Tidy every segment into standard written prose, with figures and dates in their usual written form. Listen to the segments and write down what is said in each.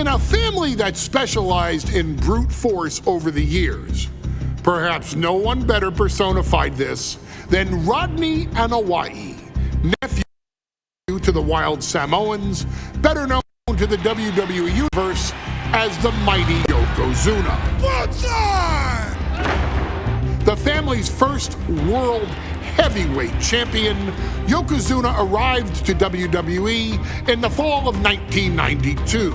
In a family that specialized in brute force over the years, perhaps no one better personified this than Rodney Anawai, nephew to the Wild Samoans, better known to the WWE Universe as the mighty Yokozuna. The family's first world heavyweight champion, Yokozuna arrived to WWE in the fall of 1992.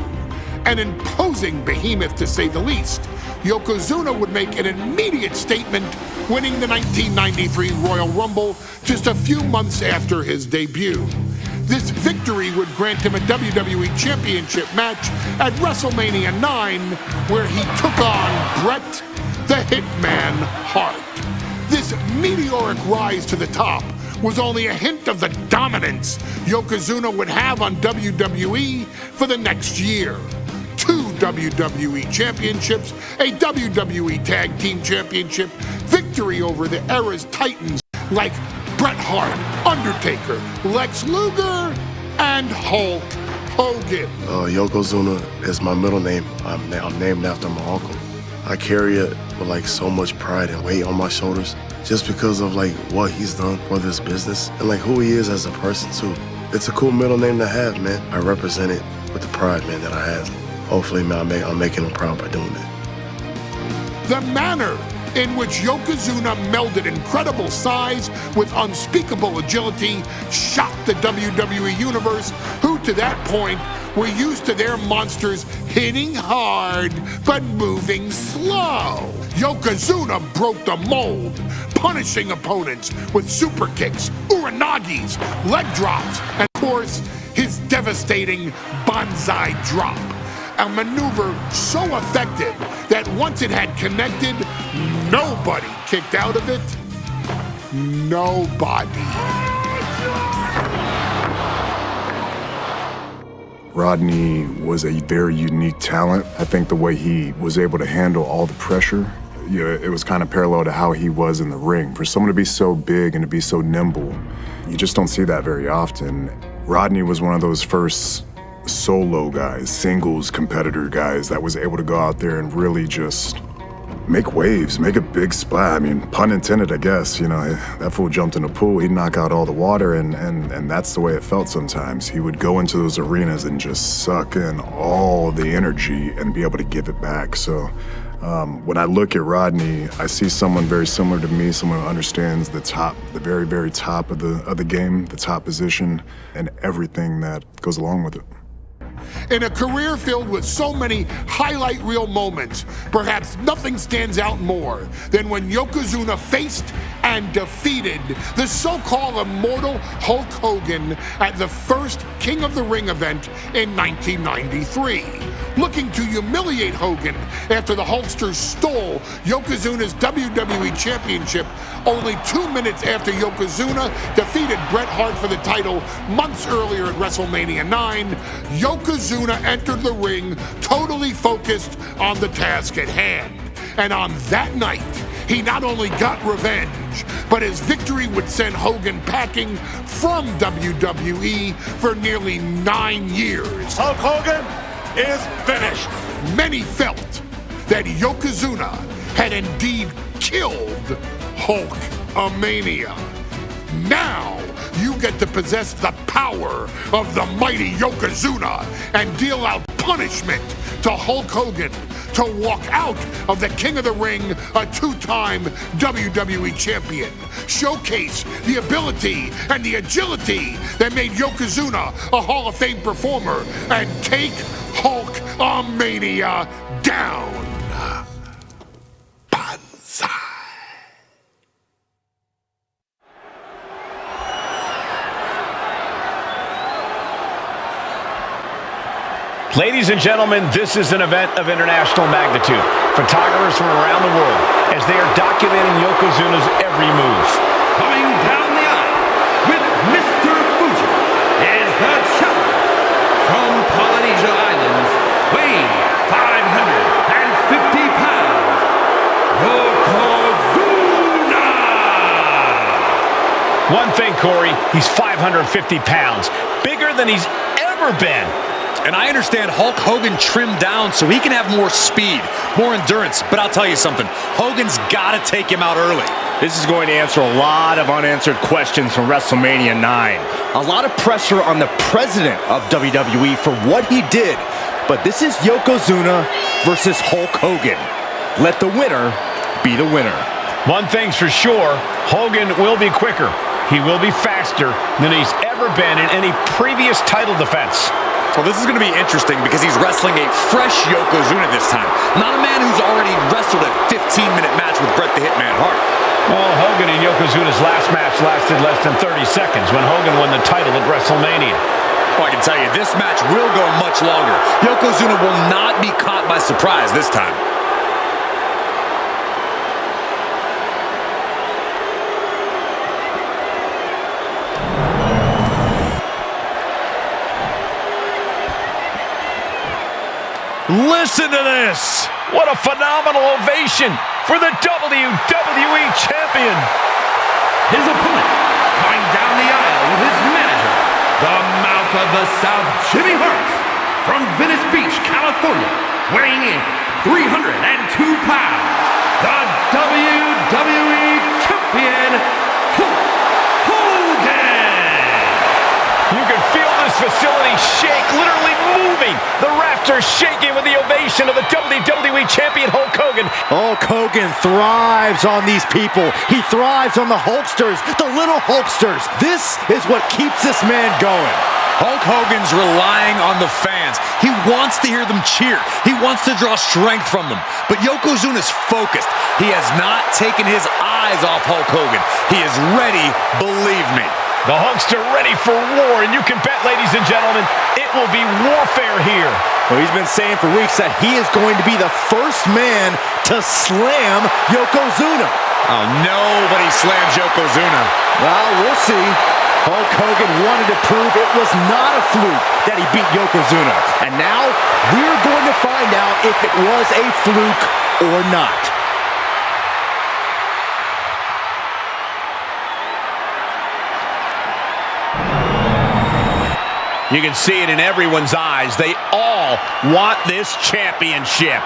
An imposing behemoth, to say the least, Yokozuna would make an immediate statement, winning the 1993 Royal Rumble just a few months after his debut. This victory would grant him a WWE Championship match at WrestleMania 9, where he took on Bret the Hitman Hart. This meteoric rise to the top was only a hint of the dominance Yokozuna would have on WWE for the next year. 2 WWE championships, a WWE Tag Team Championship, victory over the era's titans like Bret Hart, Undertaker, Lex Luger, and Hulk Hogan. Yokozuna is my middle name. I'm named after my uncle. I carry it with so much pride and weight on my shoulders just because of what he's done for this business and who he is as a person too. It's a cool middle name to have, man. I represent it with the pride, man, that I have. Hopefully, man, I'm making him proud by doing it. The manner in which Yokozuna melded incredible size with unspeakable agility shocked the WWE Universe, who to that point were used to their monsters hitting hard but moving slow. Yokozuna broke the mold, punishing opponents with super kicks, uranagis, leg drops, and of course, his devastating banzai drop. A maneuver so effective that once it had connected, nobody kicked out of it. Nobody. Rodney was a very unique talent. I think the way he was able to handle all the pressure, it was kind of parallel to how he was in the ring. For someone to be so big and to be so nimble, you just don't see that very often. Rodney was one of those first solo guys, singles competitor guys that was able to go out there and really just make waves, make a big splash. I mean, pun intended, I guess. That fool jumped in the pool, he'd knock out all the water, and that's the way it felt sometimes. He would go into those arenas and just suck in all the energy and be able to give it back. So when I look at Rodney, I see someone very similar to me, someone who understands the top, the very, very top of the game, the top position, and everything that goes along with it. In a career filled with so many highlight reel moments, perhaps nothing stands out more than when Yokozuna faced and defeated the so-called immortal Hulk Hogan at the first King of the Ring event in 1993. Looking to humiliate Hogan after the Hulkster stole Yokozuna's WWE Championship only 2 minutes after Yokozuna defeated Bret Hart for the title months earlier at WrestleMania 9, Yokozuna entered the ring totally focused on the task at hand. And on that night, he not only got revenge, but his victory would send Hogan packing from WWE for nearly 9 years. Hulk Hogan is finished. Many felt that Yokozuna had indeed killed Hulkamania. Now you get to possess the power of the mighty Yokozuna and deal out punishment to Hulk Hogan to walk out of the King of the Ring, a 2-time WWE champion. Showcase the ability and the agility that made Yokozuna a Hall of Fame performer and take Hulkamania down. Banzai. Ladies and gentlemen, this is an event of international magnitude. Photographers from around the world as they are documenting Yokozuna's every move. Coming down the aisle with Mr. Fuji is the challenger from Polynesia Islands, weighing 550 pounds, Yokozuna! One thing, Corey, he's 550 pounds, bigger than he's ever been. And I understand Hulk Hogan trimmed down so he can have more speed, more endurance. But I'll tell you something, Hogan's got to take him out early. This is going to answer a lot of unanswered questions from WrestleMania 9. A lot of pressure on the president of WWE for what he did. But this is Yokozuna versus Hulk Hogan. Let the winner be the winner. One thing's for sure, Hogan will be quicker. He will be faster than he's ever been in any previous title defense. Well, this is going to be interesting because he's wrestling a fresh Yokozuna this time. Not a man who's already wrestled a 15-minute match with Bret the Hitman Hart. Well, Hogan and Yokozuna's last match lasted less than 30 seconds when Hogan won the title at WrestleMania. Well, I can tell you, this match will go much longer. Yokozuna will not be caught by surprise this time. Listen to this! What a phenomenal ovation for the WWE Champion! His opponent, going down the aisle with his manager, the Mouth of the South, Jimmy Hart, from Venice Beach, California, weighing in 302 pounds, the WWE Champion, Hulk Hogan! You can feel this facility shake, literally moving. The rafters shaking with the ovation of the WWE Champion Hulk Hogan. Hulk Hogan thrives on these people. He thrives on the Hulksters, the little Hulksters. This is what keeps this man going. Hulk Hogan's relying on the fans. He wants to hear them cheer. He wants to draw strength from them. But Yokozuna's focused. He has not taken his eyes off Hulk Hogan. He is ready, believe me. The Hulkster ready for war, and you can bet, ladies and gentlemen, it will be warfare here. Well, he's been saying for weeks that he is going to be the first man to slam Yokozuna. Oh, nobody slams Yokozuna. Well, we'll see. Hulk Hogan wanted to prove it was not a fluke that he beat Yokozuna. And now we're going to find out if it was a fluke or not. You can see it in everyone's eyes. They all want this championship.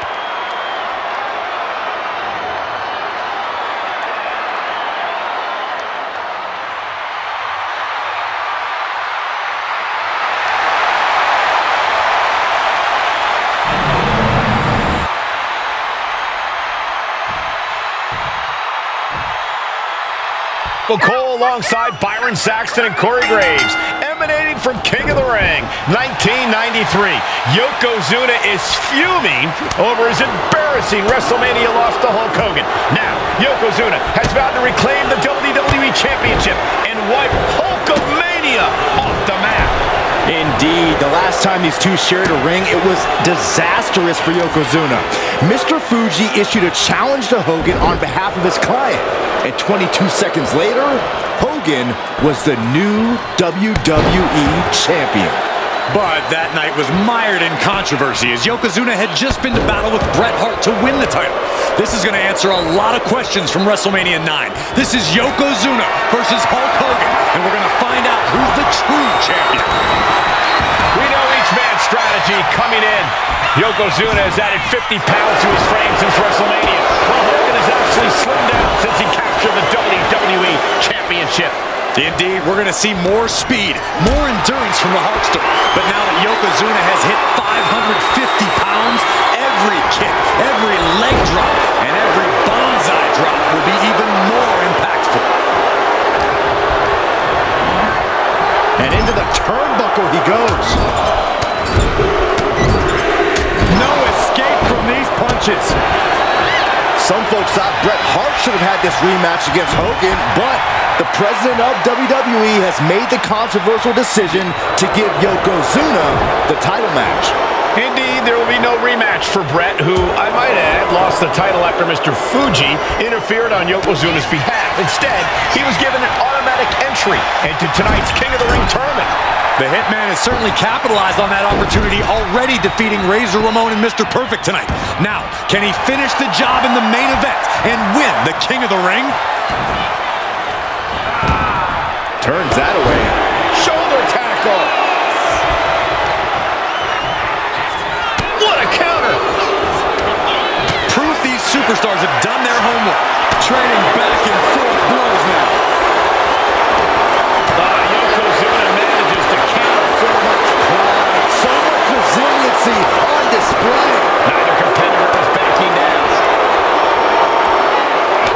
Cole alongside Byron Saxton and Corey Graves, emanating from King of the Ring, 1993. Yokozuna is fuming over his embarrassing WrestleMania loss to Hulk Hogan. Now, Yokozuna has vowed to reclaim the WWE Championship and wipe Hulkamania off the map. Indeed, the last time these two shared a ring, it was disastrous for Yokozuna. Mr. Fuji issued a challenge to Hogan on behalf of his client. And 22 seconds later, Hogan was the new WWE Champion. But that night was mired in controversy as Yokozuna had just been to battle with Bret Hart to win the title. This is going to answer a lot of questions from WrestleMania 9. This is Yokozuna versus Hulk Hogan, and we're going to find out who's the true champion. We know each man's strategy coming in. Yokozuna has added 50 pounds to his frame since WrestleMania, while Hogan has actually slimmed down since he captured the WWE Championship. Indeed, we're going to see more speed, more endurance from the Hulkster. But now that Yokozuna has hit 550 pounds, every kick, every leg drop, and every bonsai drop will be even more impactful. And into the turnbuckle he goes. No escape from these punches. Some folks thought Bret Hart should have had this rematch against Hogan, but the president of WWE has made the controversial decision to give Yokozuna the title match. Indeed, there will be no rematch for Bret, who, I might add, lost the title after Mr. Fuji interfered on Yokozuna's behalf. Instead, he was given an automatic entry into tonight's King of the Ring tournament. The Hitman has certainly capitalized on that opportunity, already defeating Razor Ramon and Mr. Perfect tonight. Now, can he finish the job in the main event and win the King of the Ring? Turns that away. Shoulder tackle. superstars have done their homework. Trading back and forth blows now. Yokozuna manages to counter. So much pride, so much resiliency on display. Neither competitor is backing down.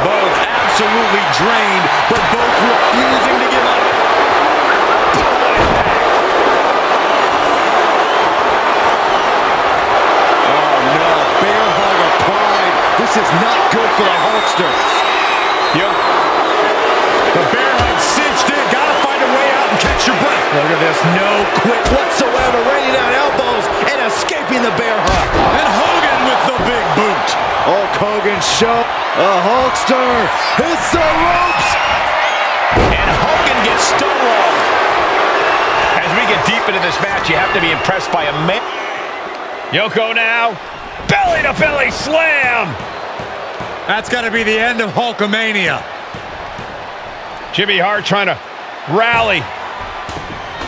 Both absolutely drained, but both refusing to give up. Oh no, bear hug of pride. This is not good for the Hulkster. Yep. The bear hug cinched in. Gotta find a way out and catch your breath. Look at this, no quit whatsoever, raining down elbows and escaping the bear hug. And Hogan with the big boot. Hulk Hogan show a Hulkster hits the ropes. And Hogan gets stonewalled. As we get deep into this match, you have to be impressed by a man. Yoko now. Belly to belly slam. That's got to be the end of Hulkamania. Jimmy Hart trying to rally.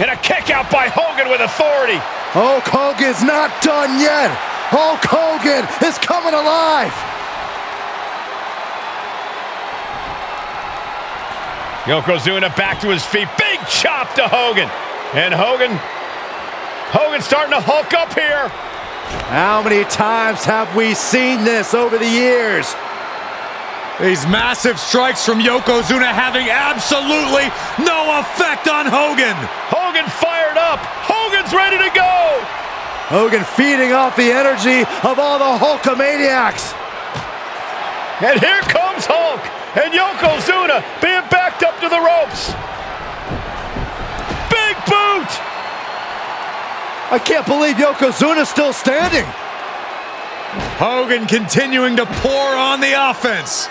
And a kick out by Hogan with authority. Hulk Hogan's not done yet. Hulk Hogan is coming alive. Yokozuna back to his feet. Big chop to Hogan. And Hogan's starting to hulk up here. How many times have we seen this over the years? These massive strikes from Yokozuna having absolutely no effect on Hogan. Hogan fired up. Hogan's ready to go. Hogan feeding off the energy of all the Hulkamaniacs. And here comes Hulk. And Yokozuna being backed up to the ropes. Big boot. I can't believe Yokozuna's still standing. Hogan continuing to pour on the offense.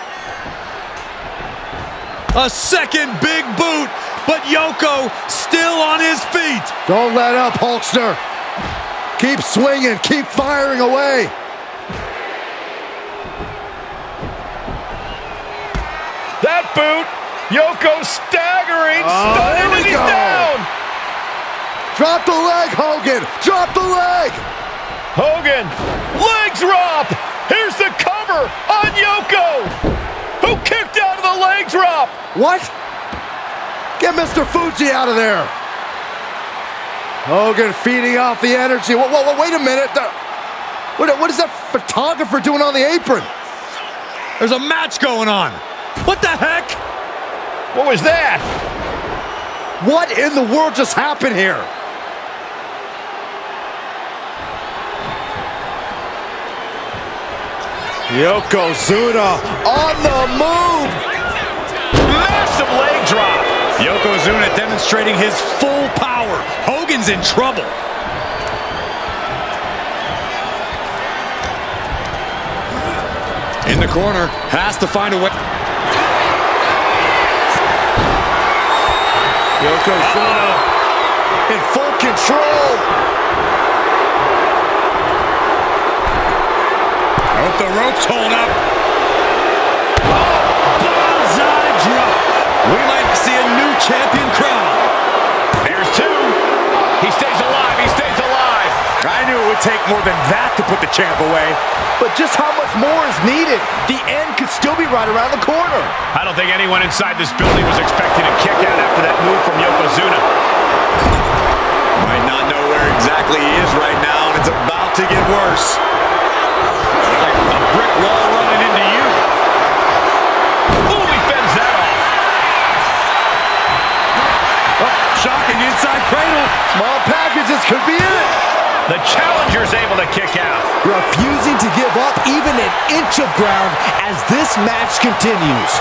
A second big boot, but Yoko still on his feet. Don't let up, Hulkster. Keep swinging, keep firing away. That boot, Yoko staggering, stunning, and he's down. Drop the leg, Hogan. Drop the leg. Hogan, leg drop. Here's the cover on Yoko, who kicked out of the leg drop. What? Get Mr. Fuji out of there. Hogan feeding off the energy. Whoa, wait a minute. What is that photographer doing on the apron? There's a match going on. What the heck? What was that? What in the world just happened here? Yokozuna on the move. Massive leg drop. Yokozuna demonstrating his full power. Hogan's in trouble. In the corner, has to find a way. Yokozuna in full control. I hope the ropes hold up. Bullseye drop. We might see a new champion crown. There's two. He stays alive. He stays alive. I knew it would take more than that to put the champ away. But just how much more is needed? The end could still be right around the corner. I don't think anyone inside this building was expecting a kick out after that move from Yokozuna. Might not know where exactly he is right now, and it's about to get worse. Like a brick wall running into you. Ooh, he fends that off. Oh, shocking inside cradle. Small packages could be it. The challenger's able to kick out. Refusing to give up even an inch of ground as this match continues.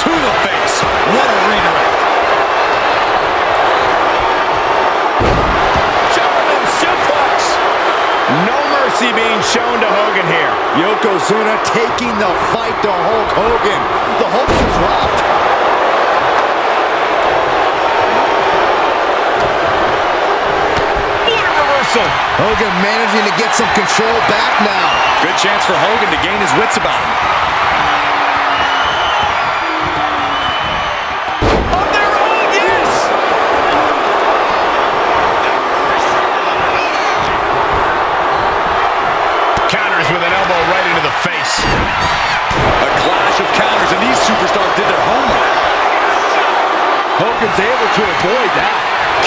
To the face. What a redirect. German suplex. No mercy being shown to Hogan here. Yokozuna taking the fight to Hulk Hogan. The Hulkster's rocked. Hogan managing to get some control back now. Good chance for Hogan to gain his wits about him. On their own, yes! Counters with an elbow Hogan's able to avoid that.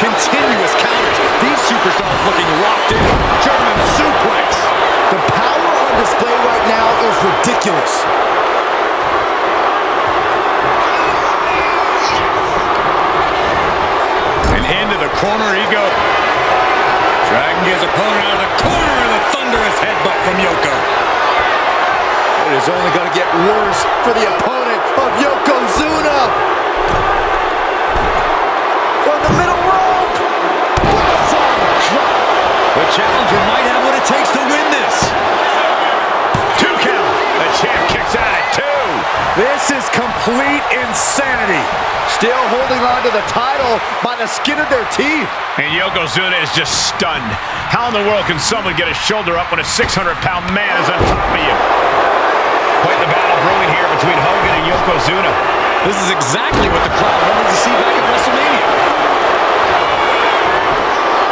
Continuous counters. These superstars looking locked in. German suplex. The power on display right now is ridiculous. And into the corner he goes. Dragging his opponent out of the corner, and a thunderous headbutt from Yoko. It is only going to get worse for the opponent of Yokozuna. From the middle rope. The challenger might have what it takes to win this. 2 count. The champ kicks out at 2. This is complete insanity. Still holding on to the title by the skin of their teeth. And Yokozuna is just stunned. How in the world can someone get a shoulder up when a 600-pound man is on top of you? Quite the battle brewing here between Hogan and Yokozuna. This is exactly what the crowd wanted to see back at WrestleMania.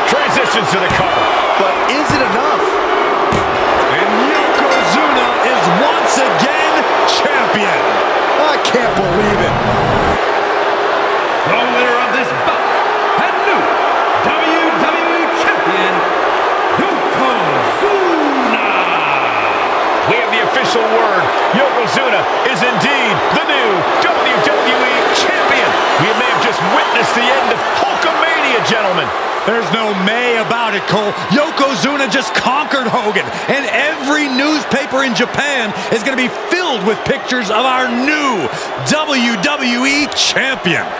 Transitions to the cover. But is it enough? And Yokozuna is once again champion. I can't believe it. The winner of this bout and new WWE Champion, Yokozuna. We have the official word. Yokozuna is indeed the new WWE Champion. We may have just witnessed the end of Hulkamania, gentlemen. There's no may about it, Cole. Yokozuna just conquered Hogan, and every newspaper in Japan is going to be filled with pictures of our new WWE Champion.